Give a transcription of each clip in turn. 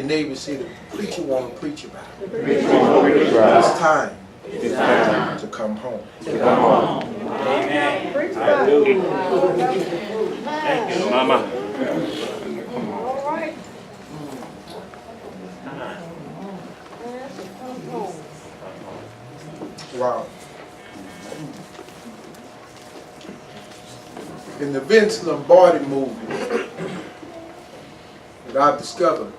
your neighbor, say, the preacher want to preach about it. It's time. It's time to come home. Amen. Preach about it. Thank you, Mama. All right. Wow. In the Vince Lombardi movie, that I've discovered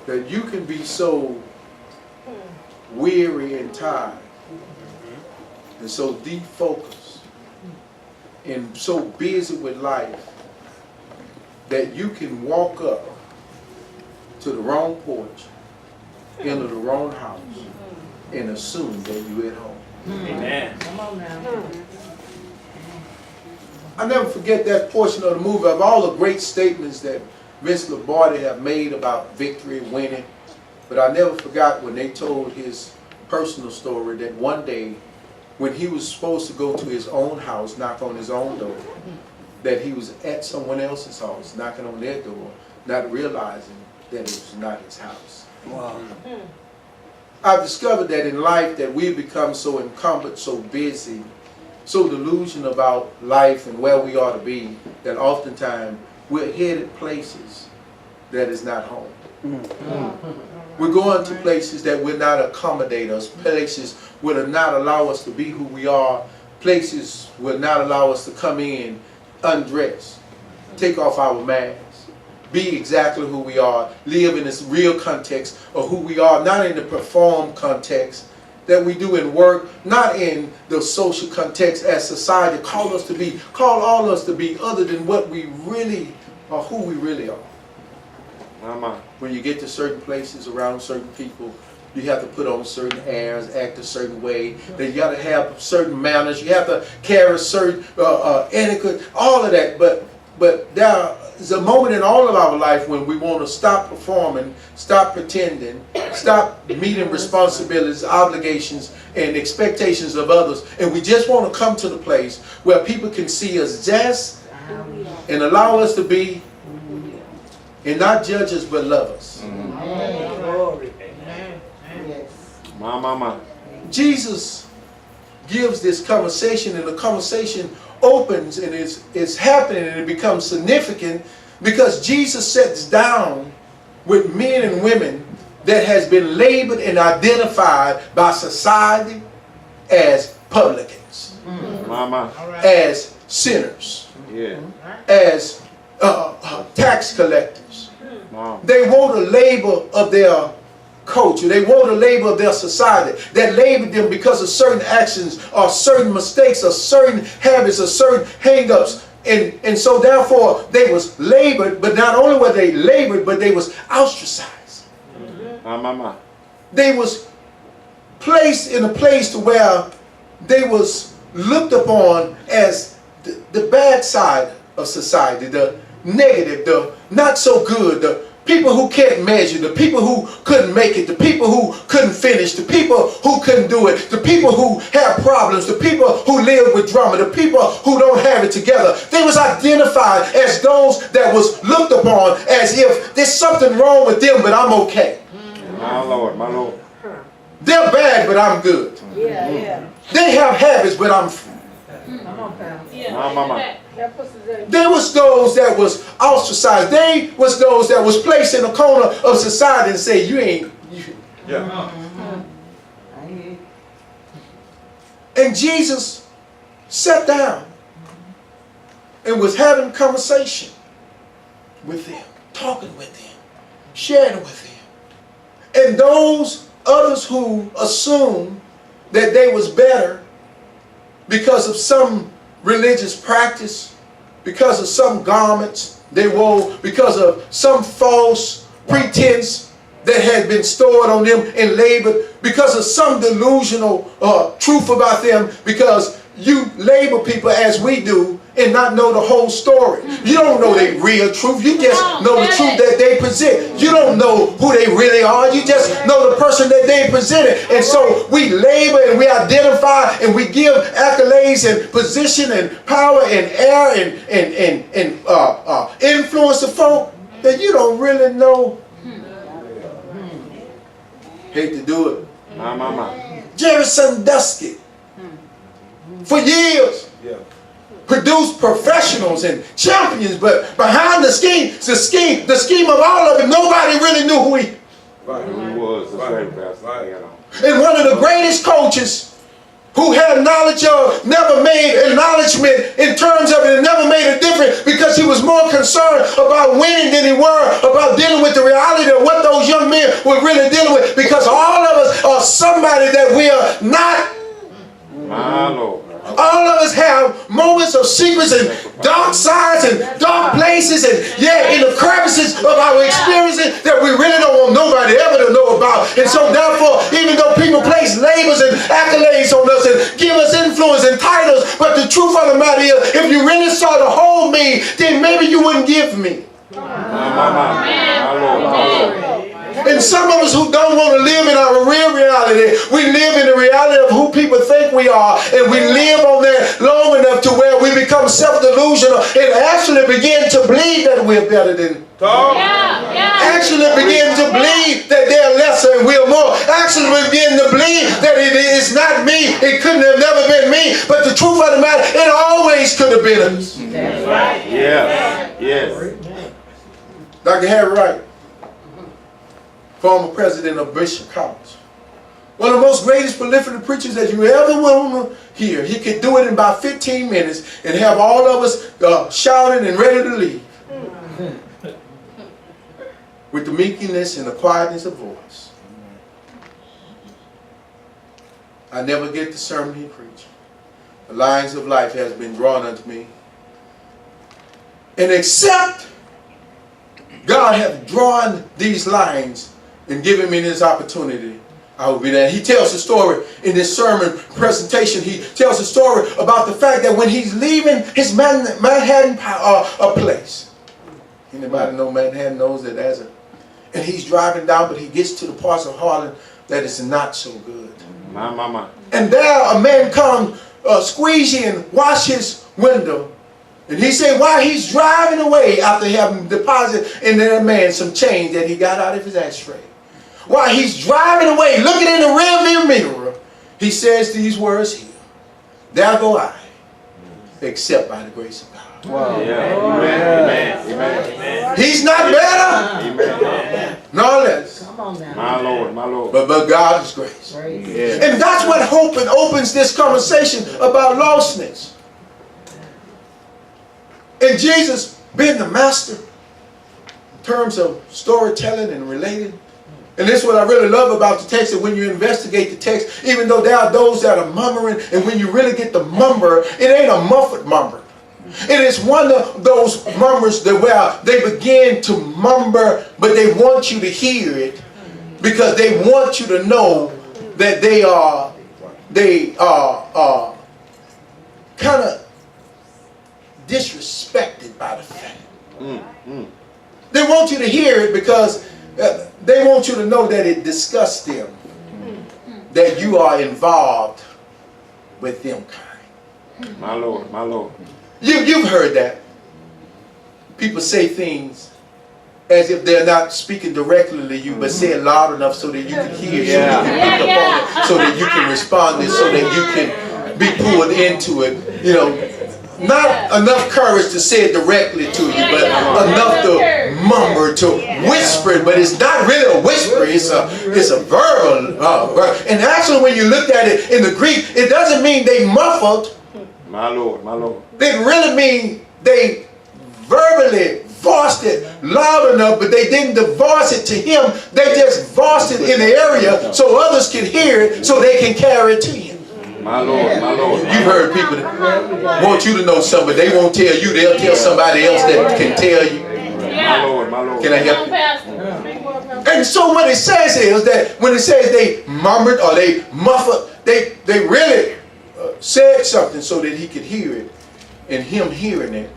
that you can be so weary and tired and so deep focused and so busy with life that you can walk up to the wrong porch, enter the wrong house, and assume that you're at home. Amen. Come on now. I never forget that portion of the movie of all the great statements that Vince Lombardi have made about victory, winning. But I never forgot when they told his personal story that one day when he was supposed to go to his own house, knock on his own door, that he was at someone else's house, knocking on their door, not realizing that it was not his house. Wow. I've discovered that in life that we've become so encumbered, so busy, so delusional about life and where we ought to be, that oftentimes we're headed places that is not home. We're going to places that will not accommodate us, places will not allow us to be who we are, places will not allow us to come in undressed, take off our masks, be exactly who we are, live in this real context of who we are, not in the perform context that we do in work, not in the social context as society call us to be, call all us to be other than what we really are, who we really are. Mama. When you get to certain places around certain people, you have to put on certain airs, act a certain way. Then you got to have certain manners. You have to carry certain etiquette, all of that. But there is a moment in all of our life when we want to stop performing, stop pretending, stop meeting responsibilities, obligations, and expectations of others. And we just want to come to the place where people can see us just and allow us to be, and not judge us but love us. Glory. Mama. Jesus gives this conversation, and the conversation opens and it's happening, and it becomes significant because Jesus sits down with men and women that has been labeled and identified by society as publicans, Mama. as sinners, Yeah. as tax collectors. Mom. They wore the label of their culture. They wore the label of their society that labeled them because of certain actions or certain mistakes or certain habits or certain hang-ups. And so therefore they was labeled, but not only were they labeled, but they was ostracized. Mama. They was placed in a place to where they was looked upon as the bad side of society, the negative, the not so good, the people who can't measure, the people who couldn't make it, the people who couldn't finish, the people who couldn't do it, the people who have problems, the people who live with drama, the people who don't have it together. They was identified as those that was looked upon as if there's something wrong with them, but I'm okay. My Lord, my Lord. They're bad, but I'm good. Yeah. They have habits, but I'm free. Come on, pal. My mama. That puts us in. There was those that was ostracized. They was those that was placed in a corner of society and say, you ain't. Yeah. And Jesus sat down and was having conversation with them, talking with them, sharing with them. And those others who assumed that they was better because of some religious practice, because of some garments they wore, because of some false pretense that had been stored on them and labeled, because of some delusional truth about them, because you label people as we do and not know the whole story. You don't know their real truth. You just know the truth that they present. You don't know who they really are. You just know the person that they presented. And so we label and we identify and we give accolades and position and power and air and influence to folk that you don't really know Hate to do it. My. Jerry Sandusky, for years, produced professionals and champions, but behind the scheme of all of it, nobody really knew who he was. And one of the greatest coaches who had knowledge of, never made acknowledgement in terms of it, and never made a difference because he was more concerned about winning than he were about dealing with the reality of what those young men were really dealing with. Because all of us are somebody that we are not. My Lord. All of us have moments of secrets and dark sides and dark places, and yet in the crevices of our experiences that we really don't want nobody ever to know about. And so therefore, even though people place labels and accolades on us and give us influence and titles, but the truth of the matter is, if you really saw the whole me, then maybe you wouldn't give me. My Lord. And some of us who don't want to live in our real reality, we live in the reality of who people think we are, and we live on there long enough to where we become self-delusional and actually begin to believe that we're better than actually begin to believe that they're lesser and we're more. Actually begin to believe that it's not me, it couldn't have never been me, but the truth of the matter, it always could have been us. That's right. Yes. Dr. Harry Wright, former president of Bishop College. One of the most greatest prolific preachers that you ever want to hear. He could do it in about 15 minutes and have all of us shouting and ready to leave. With the meekness and the quietness of voice. I never get the sermon he preached. The lines of life has been drawn unto me. And except God hath drawn these lines and given me this opportunity, I will be there. He tells the story in this sermon presentation. He tells the story about the fact that when he's leaving his Manhattan place. Anybody know Manhattan knows that as a... And he's driving down, but he gets to the parts of Harlem that is not so good. My. And there a man comes, squeeze in, wash his window. And he said while he's driving away after having deposited in that man some change that he got out of his ashtray. While he's driving away, looking in the rearview mirror, he says these words here. There go I, except by the grace of God. Wow. Amen. He's not better, nor less. Come on now. My Lord. But God is grace. Yes. And that's what opens this conversation about lostness. And Jesus being the master in terms of storytelling and relating. And this is what I really love about the text, that when you investigate the text, even though there are those that are murmuring, and when you really get the mumber, it ain't a muffled mumber. It is one of those murmurs that where they begin to mumber, but they want you to hear it because they want you to know that they are kind of disrespected by the fact. They want you to hear it because they want you to know that it disgusts them, that you are involved with them kind. My Lord. You've heard that. People say things as if they're not speaking directly to you, but say it loud enough so that you can hear it, so you can pick up on it, so that you can respond to it, so that you can be pulled into it. You know, not enough courage to say it directly to you, but enough to murmur, to whisper it. But it's not really a whisper, it's a verbal word. And actually when you looked at it in the Greek, it doesn't mean they muffled. My Lord. It really mean they verbally voiced it loud enough, but they didn't voice it to him. They just voiced it in the area so others can hear it, so they can carry it to him. My Lord. You've heard people that want you to know something, but they won't tell you. They'll tell somebody else that can tell you. My Lord. Can I help you? And so what it says is that when it says they murmured or they muffled, they really said something so that he could hear it. And him hearing it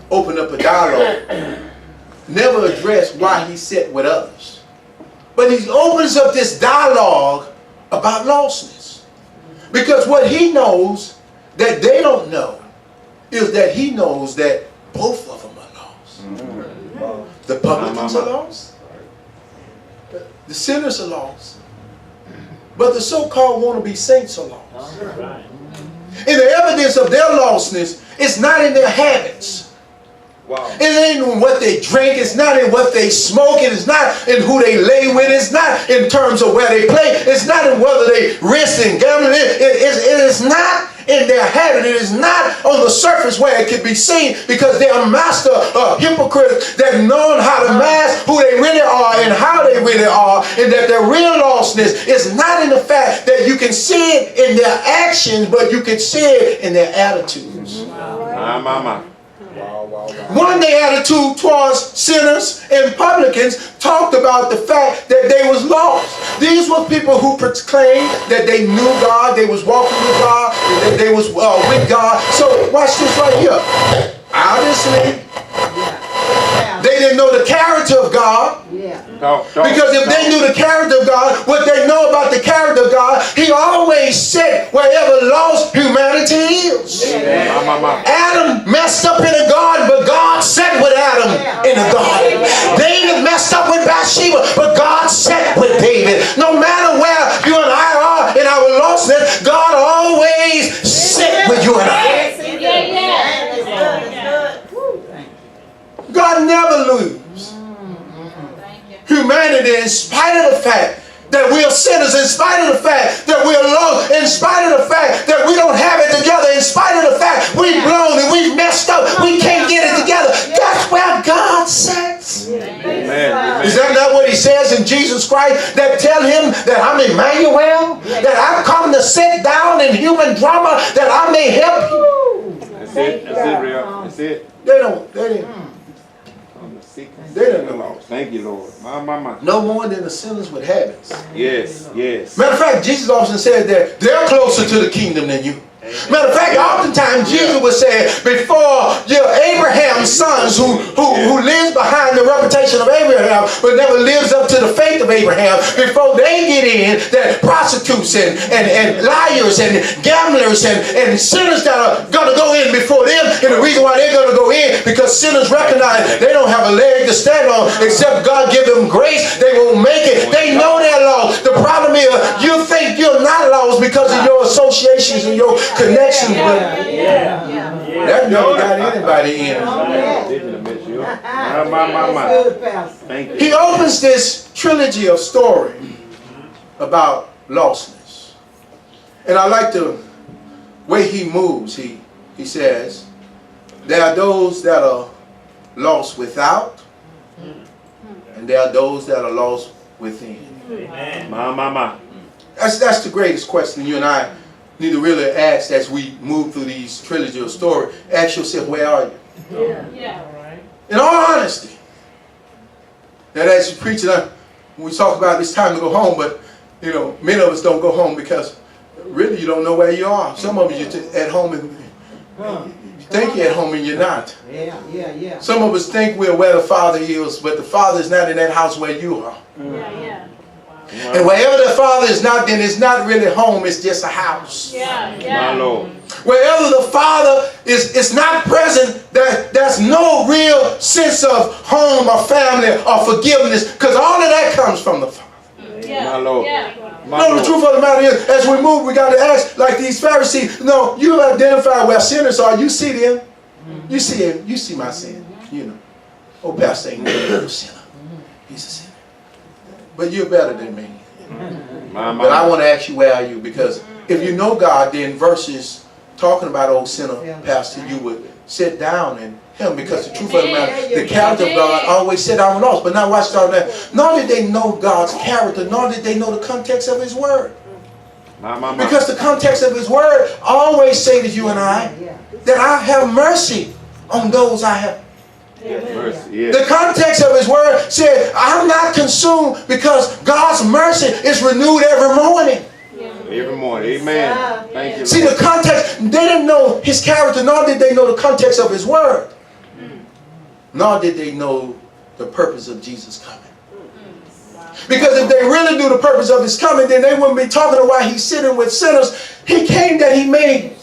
opened up a dialogue. Never addressed why he sat with others. But he opens up this dialogue about lostness. Because what he knows that they don't know is that he knows that both of them are lost. The publicans are lost. The sinners are lost. But the so-called wannabe saints are lost. And the evidence of their lostness is not in their habits. Wow. It ain't in what they drink. It's not in what they smoke. It is not in who they lay with. It's not in terms of where they play. It's not in whether they risk and gambling. It is not in their habit. It is not on the surface where it can be seen, because they are master hypocrites that know how to mask who they really are and how they really are, and that their real lostness is not in the fact that you can see it in their actions, but you can see it in their attitudes. My. One, their attitude towards sinners and publicans talked about the fact that they was lost. These were people who proclaimed that they knew God, they was walking with God, that they was with God. So watch this right here. Obviously, they didn't know the character of God. Because if they knew the character of God, what they know about the character of God, He always said wherever lost humanity is. Adam messed up in the garden, but God sat with Adam in the garden. David messed up with Bathsheba, but God sat with David. No matter where you and I are in our lostness, God always sit with you and I. God never loses humanity, in spite of the fact that we are sinners, in spite of the fact that we are lost, in spite of the fact that we don't have it together, in spite of the fact we've blown and we've messed up, we can't get it together. That's where God sits. Amen. Is that not what He says in Jesus Christ? That tell Him that I'm Emmanuel, that I've come to sit down in human drama, that I may help you. That's it. That's it, real. That's it. They didn't. They don't know. Thank you, Lord. My. No more than the sinners with habits. Yes. Matter of fact, Jesus often said that they're closer to the kingdom than you. Matter of fact, oftentimes Jesus would say, before your Abraham's sons who lives behind the reputation of Abraham but never lives up to the faith of Abraham, before they get in, that prostitutes and liars and gamblers and sinners that are going to go in before them. And the reason why they're going to go in, because sinners recognize they don't have a leg to stand on except God give them grace. They won't make it. They know they're lost. The problem is you think you're not lost because of your associations and your connections, but that never got anybody in. Thank you. He opens this trilogy of story about lostness, and I like the way he moves. He says there are those that are lost without, and there are those that are lost within. My. That's the greatest question you and I need to really ask as we move through these trilogy of story. Ask yourself, where are you? In all honesty. That as you preach it, we talk about it's time to go home, but you know, many of us don't go home because really you don't know where you are. Some of you at home and you think you're at home and you're not. Some of us think we're where the Father is, but the Father is not in that house where you are. And wherever the Father is not, then it's not really home, it's just a house. My Lord. Wherever the Father is not present, there's no real sense of home or family or forgiveness, because all of that comes from the Father. My Lord. No, the truth of the matter is, as we move, we got to ask, like these Pharisees, no, you identify where sinners are, you see them. You see him, you see my sin. You know. Oh, Pastor ain't no sinner. He's a sinner. But you're better than me. But I want to ask you, where are you? Because if you know God, then verses talking about old sinner, Pastor, you would sit down and him, because the truth of the matter, the character of God always sit down with us. But now watch all that. Nor did they know God's character, nor did they know the context of His word. Because the context of His word always say to you and I that I have mercy on those I have. The context of His word said, I'm not consumed, because God's mercy is renewed every morning. Every morning. Amen. Thank you. See, the context, they didn't know His character, nor did they know the context of His word. Nor did they know the purpose of Jesus coming. Because if they really knew the purpose of His coming, then they wouldn't be talking about why He's sitting with sinners. He came that He may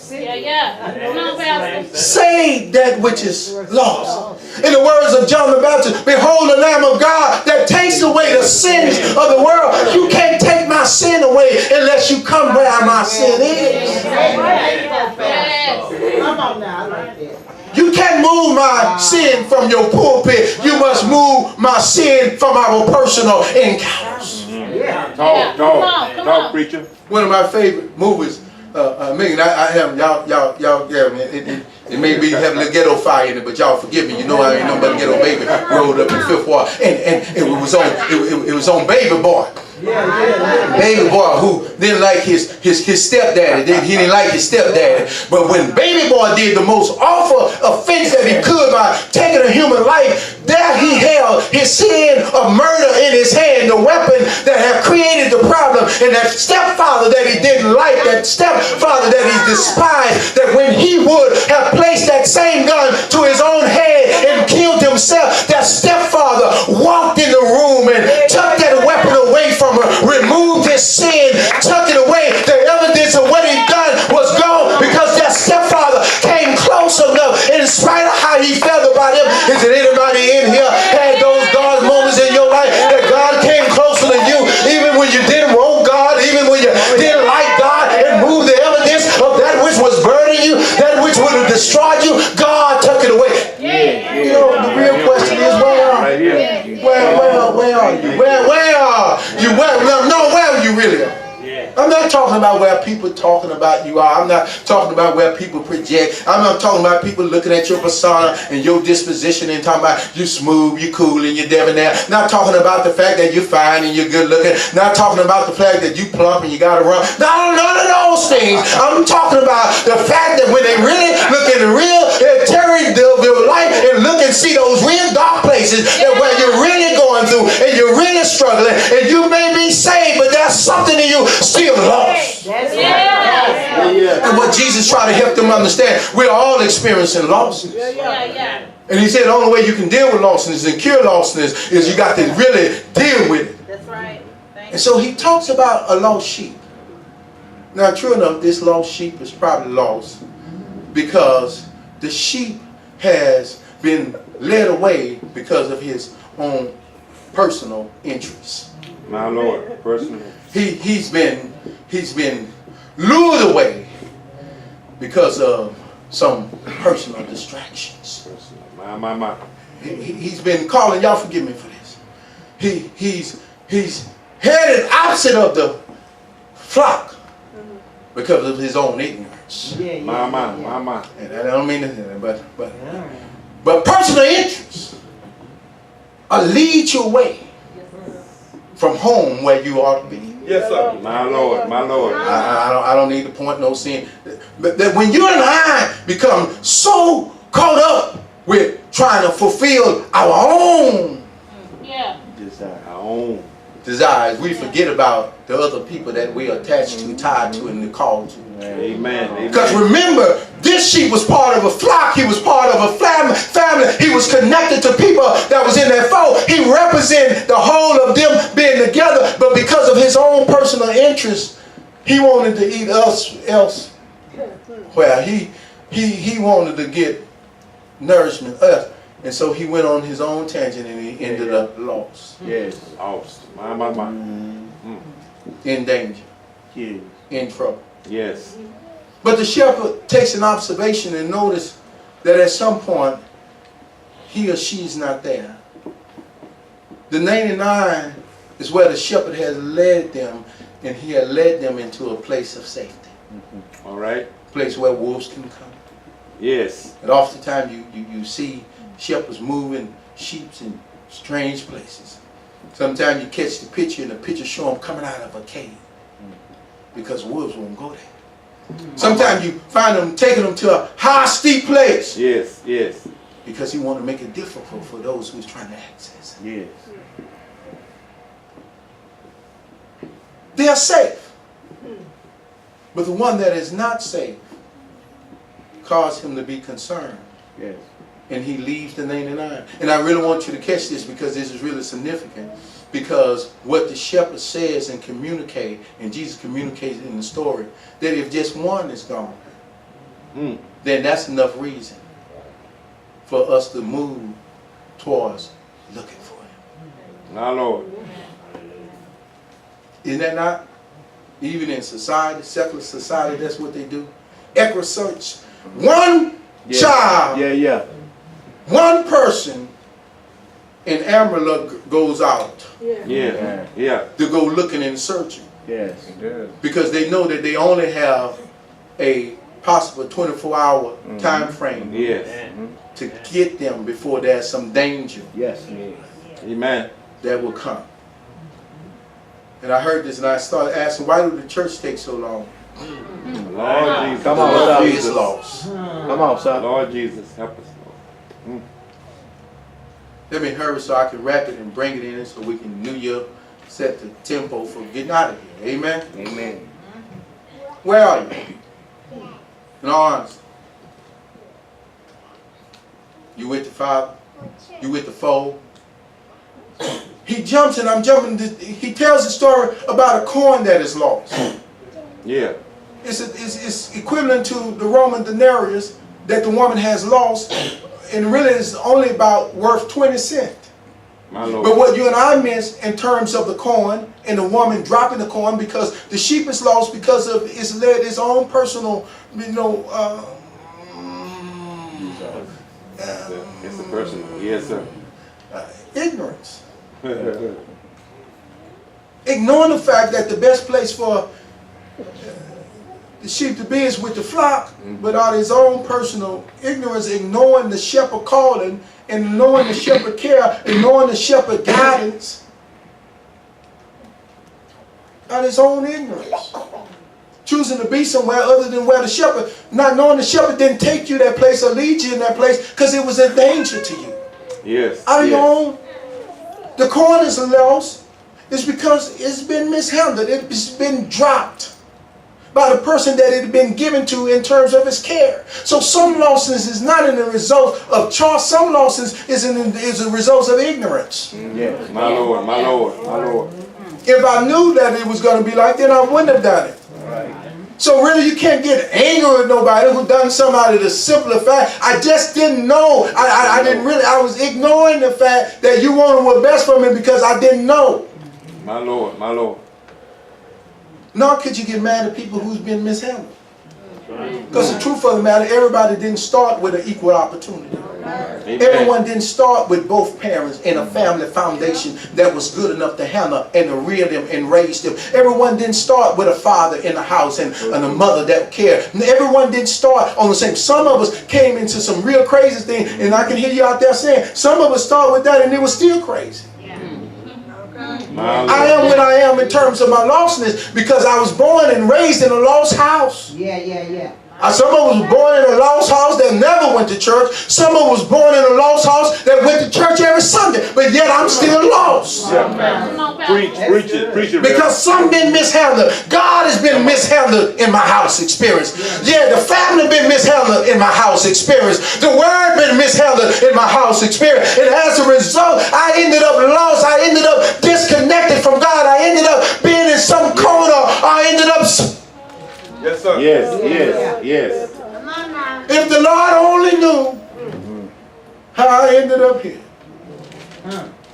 save that which is lost. In the words of John the Baptist, behold the Lamb of God that takes away the sins of the world. You can't take my sin away. away unless you come where my sin is. Come on now, I like that. You can't move my sin from your pulpit. You must move my sin from our personal encounters. Yeah. Talk, preacher. One of my favorite movies, Megan, I have y'all, yeah, it may be having a ghetto fire in it, but y'all forgive me. You know I ain't no but ghetto baby rolled up in Fifth Ward, and it was on Baby Boy. Baby Boy who didn't like his stepdaddy. He didn't like his stepdaddy. But when Baby Boy did the most awful offense that he could by taking a human life, there he held his sin of murder in his hand, the weapon that had created the problem, and that stepfather that he didn't like, that stepfather that he despised, that when he would have placed that same gun to his own head and killed himself, that stepfather walked in the room and took that weapon away from her, removed his sin, took it away. The evidence of what he done was gone because that stepfather came close enough in spite of how he felt about him. Is there anybody in here had those God moments in your life that God came closer to you even when you didn't want God, even when you didn't like God, and moved the evidence of that which was burning you, that which would have destroyed you? God took it away. You know, the real question is, where are you? Where are you? Where are you? Where are you really? I'm not talking about where people talking about you are. I'm not talking about where people project. I'm not talking about people looking at your persona and your disposition and talking about you smooth, you cool, and you're debonair. Not talking about the fact that you're fine and you're good looking. Not talking about the fact that you plump and you got to run. None of those things. I'm talking about the fact that when they really look in the real interior of your life and look and see those real dark places that where you're really going through and you're really struggling and you may be saved, but there's something in you still lost. And what Jesus tried to help them understand, we're all experiencing losses. And he said the only way you can deal with lostness and cure lostness is you got to really deal with it. That's right. And so he talks about a lost sheep. Now, true enough, this lost sheep is probably lost because the sheep has been led away because of his own personal interests. My Lord, personally. He's been lured away because of some personal distractions. My. He's been calling, y'all forgive me for this. He's headed opposite of the flock because of his own ignorance. My. And I don't mean that, but personal interests lead you away from home where you ought to be. Yes, sir. My Lord. I don't need to point no sin. But that when you and I become so caught up with trying to fulfill our own desires, we forget about the other people that we are attached to, tied to, and called to. Amen. Because remember, this sheep was part of a flock. He was part of a family. He was connected to people that was in that fold. He represented the whole of them being together. But because of his own personal interest, he wanted to eat else. Where he wanted to get nourishment us. And so he went on his own tangent and he ended up lost. Yes, lost. My. In danger. Yes. In trouble. Yes. But the shepherd takes an observation and notice that at some point he or she is not there. The 99 is where the shepherd has led them, and he had led them into a place of safety. All right. A place where wolves can come. Yes. And oftentimes you see shepherds moving sheep in strange places. Sometimes you catch the picture and the picture show them coming out of a cave because wolves won't go there. Sometimes you find them taking them to a high, steep place. Yes. Because he wants to make it difficult for those who's trying to access it. Yes. They are safe. But the one that is not safe caused him to be concerned. Yes. And he leaves the 99. And I really want you to catch this because this is really significant. Because what the shepherd says and communicate, and Jesus communicates in the story, that if just one is gone, then that's enough reason for us to move towards looking for him. My Lord. Isn't that not? Even in society, secular society, that's what they do. Echo search. One child, one person in Amarillo goes out to go looking and searching. Yes. Because they know that they only have a possible 24-hour time frame to get them before there's some danger Amen. that will come. And I heard this and I started asking, why do the church take so long? Lord Jesus. Come on, Lord son. is lost. Come on, son. Lord Jesus, help us, Lord. Let me hurry so I can wrap it and bring it in so we can New Year set the tempo for getting out of here. Amen? Amen. Where are you? In all honesty. You with the Father? You with the fold? He jumps and I'm jumping. He tells the story about a coin that is lost. Yeah. It's equivalent to the Roman denarius that the woman has lost, and really is only about worth 20 cents. My Lord. But what you and I miss in terms of the coin and the woman dropping the coin because the sheep is lost because of its own personal, It's a personal. Yes, sir. ignorance. Ignoring the fact that the best place for the sheep to be is with the flock, but out of his own personal ignorance, ignoring the shepherd calling and knowing the shepherd care and knowing the shepherd guidance, out of his own ignorance. Choosing to be somewhere other than where the shepherd, not knowing the shepherd didn't take you that place or lead you in that place because it was a danger to you. Yes. Out of your own. The coin is lost. It's because it's been mishandled. It's been dropped by the person that it had been given to in terms of his care. So some losses is not in the result of choice. Some losses is a result of ignorance. Yes. My Lord, my Lord, my Lord. If I knew that it was going to be like that, I wouldn't have done it. So really you can't get angry with nobody who done something out of the simple fact. I just didn't know. I was ignoring the fact that you wanted what's best for me because I didn't know. My Lord, my Lord. Nor could you get mad at people who's been mishandled. Because the truth of the matter, everybody didn't start with an equal opportunity. Amen. Everyone didn't start with both parents in a family foundation that was good enough to handle and to rear them and raise them. Everyone didn't start with a father in the house and a mother that cared. Everyone didn't start on the same. Some of us came into some real crazy things, and I can hear you out there saying, some of us started with that and it was still crazy. I am what I am in terms of my lostness because I was born and raised in a lost house. Some of us was born in a lost house that never went to church. Some of us was born in a lost house that went to church every Sunday. But yet I'm still lost. Preach it. Because some been mishandled. God has been mishandled in my house experience. Yeah, the family been mishandled in my house experience. The word been mishandled in my house experience. And as a result, I ended up lost. I ended up disconnected from God. I ended up being in some corner. I ended up... Yes, sir. Yes. If the Lord only knew how I ended up here.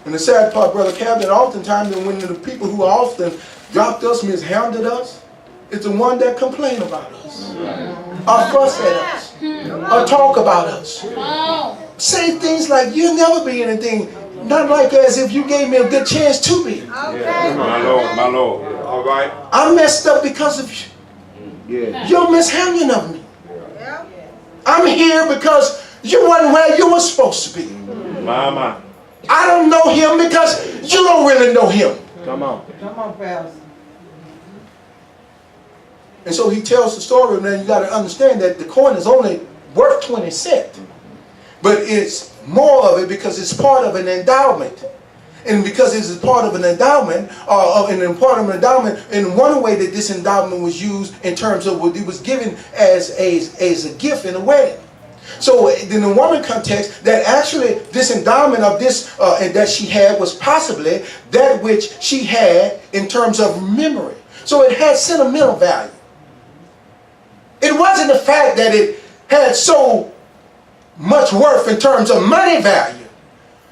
And the sad part, Brother Captain, oftentimes when the people who often dropped us, mishandled us, it's the one that complain about us, or fuss at us, or talk about us. Say things like, you'll never be anything, not like as if you gave me a good chance to be. My Lord. All right. I messed up because of you. Your mishandling of me. I'm here because you wasn't where you were supposed to be. Mama. I don't know him because you don't really know him. Come on, Pastor. And so he tells the story, and then you got to understand that the coin is only worth 20 cents. But it's more of it because it's part of an endowment. And because it's a part of an endowment, in one way that this endowment was used in terms of what it was given as a gift in a wedding. So in the woman context, that actually this endowment of this that she had was possibly that which she had in terms of memory. So it had sentimental value. It wasn't the fact that it had so much worth in terms of money value,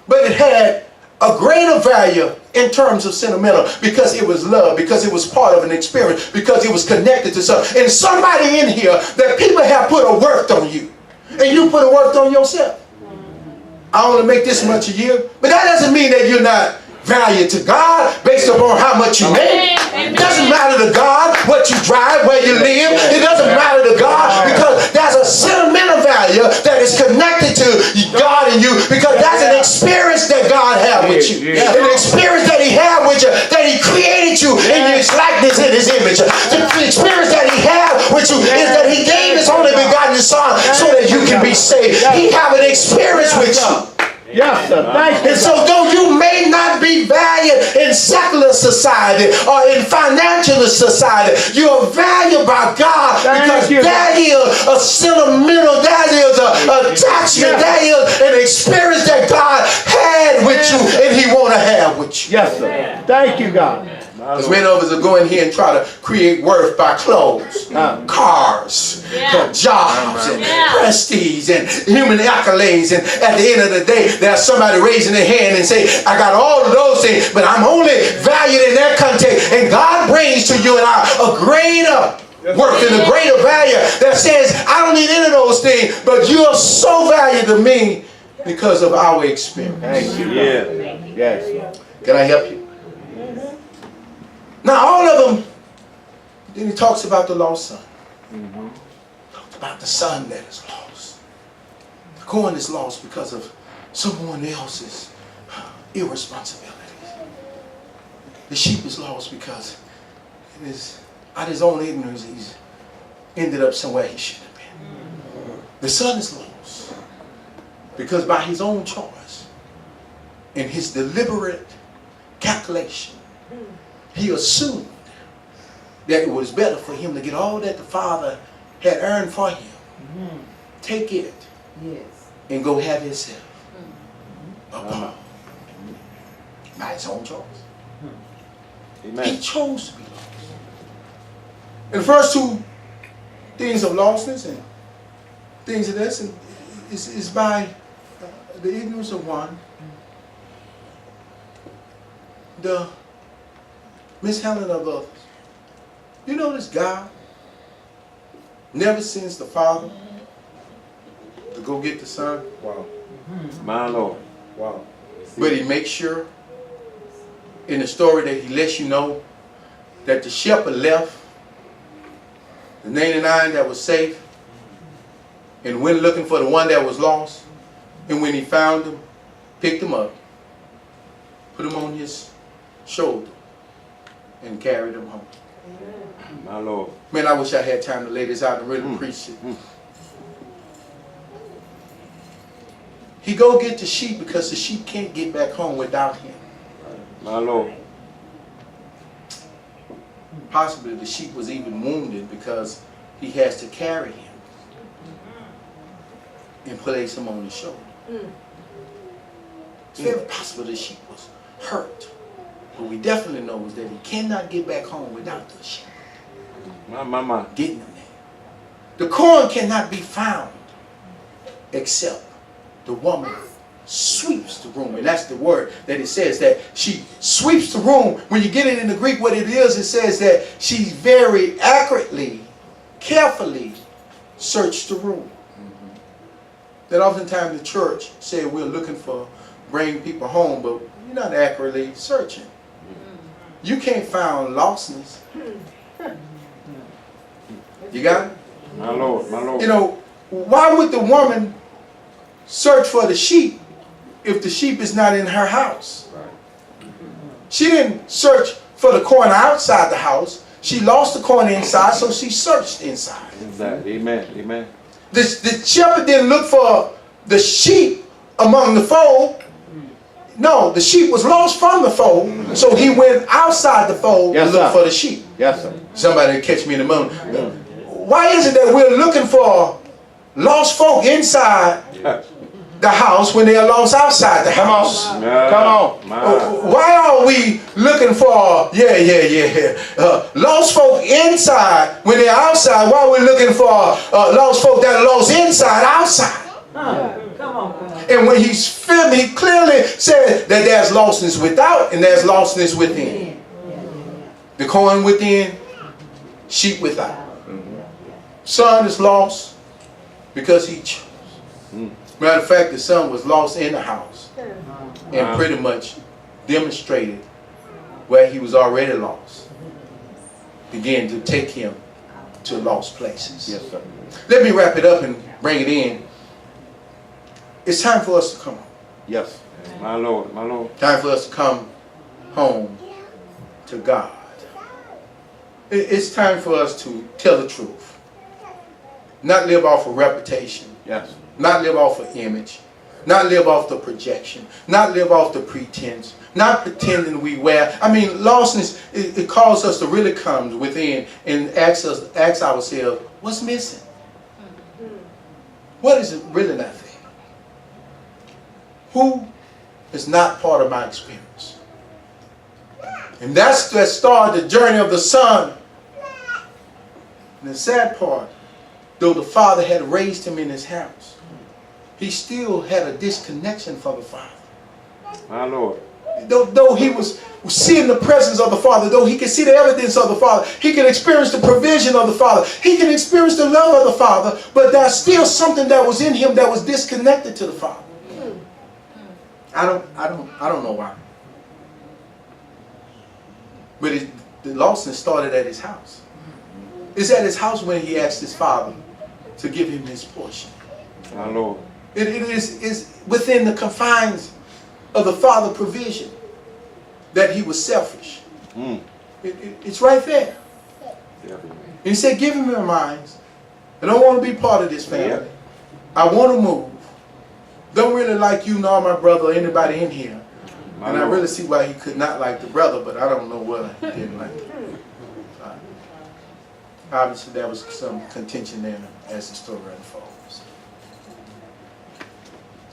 but it had a greater value in terms of sentimental because it was love, because it was part of an experience, because it was connected to something. And somebody in here that people have put a worth on you, and you put a worth on yourself. I only make this much a year, but that doesn't mean that you're not valued to God based upon how much you make. It doesn't matter to God what you drive, where you live. It doesn't matter to God because there's a sentimental value that is connected to God and you, because that's an experience that God had with you. An experience that He had with you, that He created you in His likeness and His image. The experience that He had with you is that He gave His only begotten Son so that you can be saved. He have an experience with you. Yes, sir. Thank you. And so though you may not be valued in secular society or in financial society, you are valued by God because that is a sentimental, that is an attachment, that is an experience that God had with you and He want to have with you. Yes, sir. Thank you, God. Because many of us are going here and try to create worth by clothes, cars, jobs, and prestige, and human accolades. And at the end of the day, there's somebody raising their hand and say, I got all of those things, but I'm only valued in that context. And God brings to you and I a greater worth and a greater value that says, I don't need any of those things, but you are so valued to me because of our experience. Thank you. Yes. Can I help you? Now all of them, then he talks about the lost son. Talks about the son that is lost. The coin is lost because of someone else's irresponsibility. The sheep is lost because it is out his own ignorance he's ended up somewhere he shouldn't have been. The son is lost because by his own choice and his deliberate calculation, he assumed that it was better for him to get all that the father had earned for him, take it, and go have himself a ball by his own choice. Amen. He chose to be lost. And the first two things of lostness and things of this is by the ignorance of one, the mishandling of others. You notice God never sends the Father to go get the Son. Wow. My Lord. Wow. But He makes sure in the story that He lets you know that the shepherd left the 99 that was safe and went looking for the one that was lost. And when He found him, picked him up, put him on His shoulder, and carried him home. My Lord. Man, I wish I had time to lay this out and really preach it. He go get the sheep because the sheep can't get back home without him. My Lord. Possibly the sheep was even wounded because he has to carry him and place him on his shoulder. It's very possible the sheep was hurt. What we definitely know is that he cannot get back home without the sheep. My. Getting him there. The coin cannot be found except the woman sweeps the room. And that's the word that it says, that she sweeps the room. When you get it in the Greek, what it is, it says that she very accurately, carefully searched the room. That oftentimes the church said we're looking for bringing people home, but you're not accurately searching. You can't find lostness. You got it? My Lord. My Lord. You know, why would the woman search for the sheep if the sheep is not in her house? She didn't search for the coin outside the house. She lost the coin inside, so she searched inside. Exactly. Amen. Amen. The shepherd didn't look for the sheep among the fold. No, the sheep was lost from the fold, so he went outside the fold to look for the sheep. Yes, sir. Somebody catch me in a moment. Why is it that we're looking for lost folk inside the house when they are lost outside the house? Come on. Why are we looking for lost folk inside when they're outside? Why are we looking for lost folk that are lost inside outside? Come on, Pal. And when he's filming, he clearly said that there's lostness without and there's lostness within. The coin within, sheep without. Son is lost because he chose. Matter of fact, the son was lost in the house and pretty much demonstrated where he was already lost. Began to take him to lost places. Yes, sir. Let me wrap it up and bring it in. It's time for us to come home. Yes. My Lord, my Lord. Time for us to come home to God. It's time for us to tell the truth. Not live off of reputation. Yes. Not live off of image. Not live off the projection. Not live off the pretense. Not pretending we wear. I mean, lostness, it calls us to really come within and ask ourselves, what's missing? What is it really not there? Who is not part of my experience? And that's that started the journey of the son. And the sad part, though the father had raised him in his house, he still had a disconnection from the father. My Lord. Though he was seeing the presence of the father, though he could see the evidence of the father, he could experience the provision of the father, he could experience the love of the father, but there's still something that was in him that was disconnected to the father. I don't know why. But the lostness started at his house. It's at his house when he asked his father to give him his portion. My Lord. It is within the confines of the father provision that he was selfish. It's right there. And he said, give him your minds. I don't want to be part of this family. Yeah. I want to move. Don't really like you nor my brother or anybody in here. My And Lord. I really see why he could not like the brother, but I don't know what he didn't like. Obviously, there was some contention there as the story unfolds.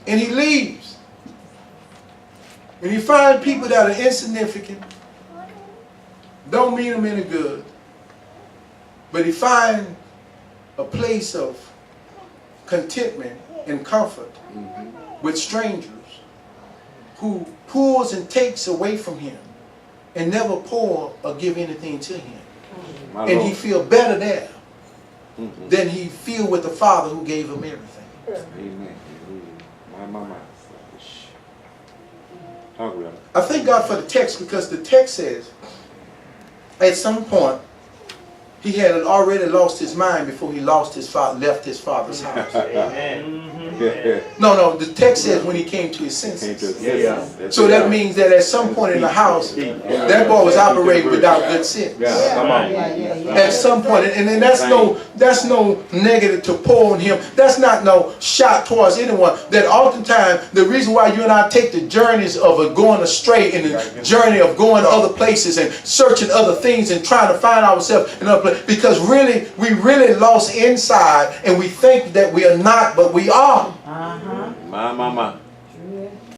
And he leaves. And he finds people that are insignificant, don't mean him any good, but he finds a place of contentment and comfort with strangers who pulls and takes away from him and never pour or give anything to him. My And Lord. he feel better there than he feel with the father who gave him everything. Amen. My. Talk about it. I thank God for the text, because the text says at some point he had already lost his mind before he left his father's house. No, the text says when he came to his senses. So that means that at some point in the house, that boy was operating without good sense. Come on. At some point, and that's no negative to pour on him. That's not no shot towards anyone. That oftentimes the reason why you and I take the journeys of going astray and the journey of going to other places and searching other things and trying to find ourselves in other places, because really we really lost inside and we think that we are not, but we are. My.